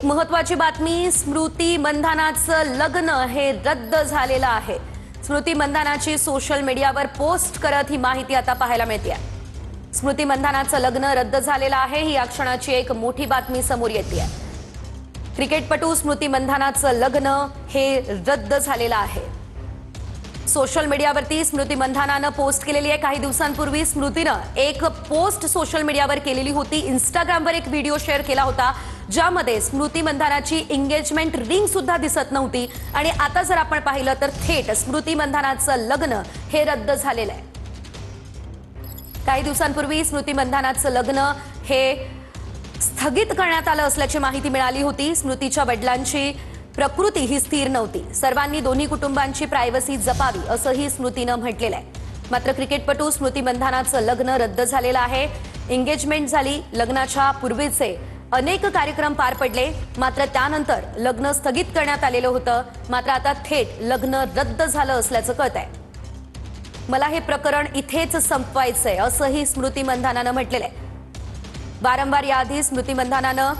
महत्वाची बातमी, स्मृती मंधानाचं लग्न हे रद्द झालेलं आहे। स्मृती मंधानाची सोशल मीडियावर पोस्ट करत ही माहिती आता पाहायला मिळते। स्मृती मंधानाचं लग्न रद्द झालेलं आहे, ही या क्षणाची एक मोठी बातमी समोर येते। क्रिकेटपटू स्मृती मंधानाचं लग्न हे रद्द झालेलं आहे। सोशल मीडियावरती स्मृती मंधानानं पोस्ट केलेली आहे। काही दिवसांपूर्वी स्मृतीनं एक पोस्ट सोशल मीडियावर केलेली होती। इंस्टाग्रामवर एक व्हिडिओ शेअर केला होता, ज्यामध्ये स्मृती मंधानाची एंगेजमेंट रिंग सुद्धा दिसत नव्हती। आणि आता जर आपण पाहिलं तर थेट स्मृती मंधानाचं लग्न हे रद्द झालेलं आहे। काही दिवसांपूर्वी स्मृती मंधानाचं लग्न हे स्थगित करण्यात आलं असल्याची माहिती मिळाली होती। स्मृतीच्या वडिलांची प्रकृती ही स्थिर नव्हती। सर्वांनी दोन्ही कुटुंबांची प्रायव्हसी जपावी असंही स्मृतीनं म्हटलेलं आहे। मात्र क्रिकेटपटू स्मृती मंधानाचं लग्न रद्द झालेलं आहे। एंगेजमेंट झाली, लग्नाच्या पूर्वीचे अनेक कार्यक्रम पार पडले, मात्र त्यानंतर लग्न स्थगित करण्यात आलेलं होतं। मात्र आता थेट लग्न रद्द झालं असल्याचं कळतंय। मला हे प्रकरण इथेच संपवायचंय असंही स्मृती मंधानानं म्हटलेलं आहे। वारंवार याआधी स्मृती मंधानानं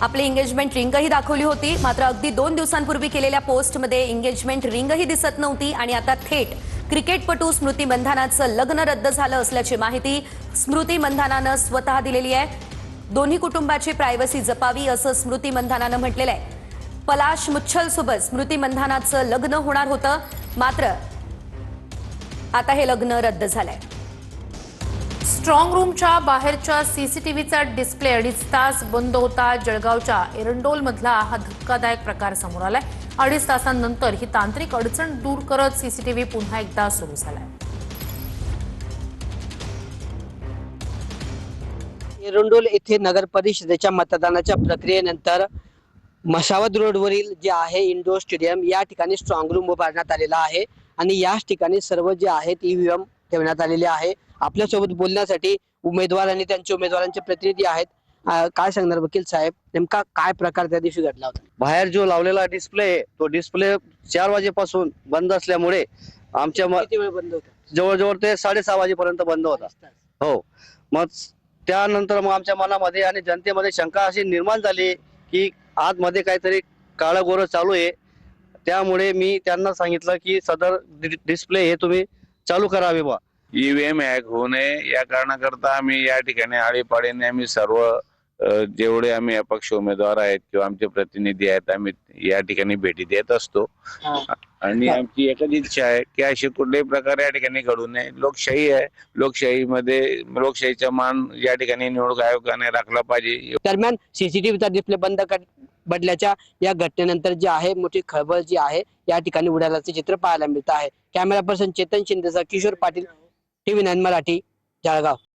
आपली एंगेजमेंट रिंगही दाखवली होती, मात्र अगदी 2 दिवसांपूर्वी केलेल्या पोस्टमध्ये एंगेजमेंट रिंगही दिसत नव्हती। आणि आता थेट क्रिकेटपटू स्मृती मंधानाचं लग्न रद्द झालं असल्याची माहिती स्मृती मंधानानं स्वतः दिलेली आहे। दोन्ही कुटुंबाची प्रायव्हसी जपावी असं स्मृती मंधानानं म्हटलेलं आहे। पलाश मुच्छलसोबत स्मृती मंधानाचं लग्न होणार होतं, मात्र आता हे लग्न रद्द झालंय। स्ट्रॉंग रूमच्या बाहेरच्या सीसीटीव्हीचा डिस्प्ले 2.5 तास बंद होता। जळगावच्या एरंडोलमधला हा धक्कादायक प्रकार समोर आलाय। 2.5 तासांनंतर ही तांत्रिक अडचण दूर करत सीसीटीव्ही पुन्हा एकदा सुरू झालाय। एरंडोल येथे नगर परिषदेच्या मतदानाच्या प्रक्रियेनंतर मशावद रोडवरील जे आहे इंडोर स्टेडियम या ठिकाणी स्ट्रॉंग रूम उभारण्यात आलेला आहे। आणि याच ठिकाणी सर्व जे आहेत ईव्हीएम ठेवण्यात आलेले आहे। आपल्यासोबत बोलण्यासाठी उमेदवार आणि त्यांचे उमेदवारांचे प्रतिनिधी आहेत। काय सांगणार वकील साहेब, नेमका काय प्रकार त्या दिवशी घडला होता? बाहेर जो लावलेला डिस्प्ले आहे तो डिस्प्ले 4 वाजेपासून बंद असल्यामुळे आमच्या किती वेळ बंद होता? जवळजवळ ते 6:30 वाजेपर्यंत बंद होता। हो, मग त्यानंतर मग आमच्या मनामध्ये आणि जनतेमध्ये शंका अशी निर्माण झाली की आतमध्ये काहीतरी काळं गोरं चालू आहे। त्यामुळे मी त्यांना सांगितलं की सदर डिस्प्ले हे तुम्ही चालू करावे बा। ईव्हीएम हॅक होऊ नये या कारणाकरता आम्ही या ठिकाणी आळीपाळीने आम्ही सर्व जेवढे आम्ही अपक्ष उमेदवार आहेत किंवा आमचे प्रतिनिधी आहेत आम्ही या ठिकाणी भेटी देत असतो। आणि आमची एकच इच्छा आहे की अशी कुठल्याही प्रकारे या ठिकाणी घडू नये। लोकशाही आहे, लोकशाहीमध्ये लोकशाहीचा मान या ठिकाणी निवडणूक आयोगाने राखला पाहिजे। दरम्यान सीसीटीव्हीचा डिस्प्ले बदल्याच्या या घटनेनंतर जे आहे मोठी खळबळ जी आहे या ठिकाणी उडाल्याचे चित्र पाहायला मिळत आहे। कॅमेरा पर्सन चेतन शिंदेसह किशोर पाटील, TV9 मराठी, जळगाव।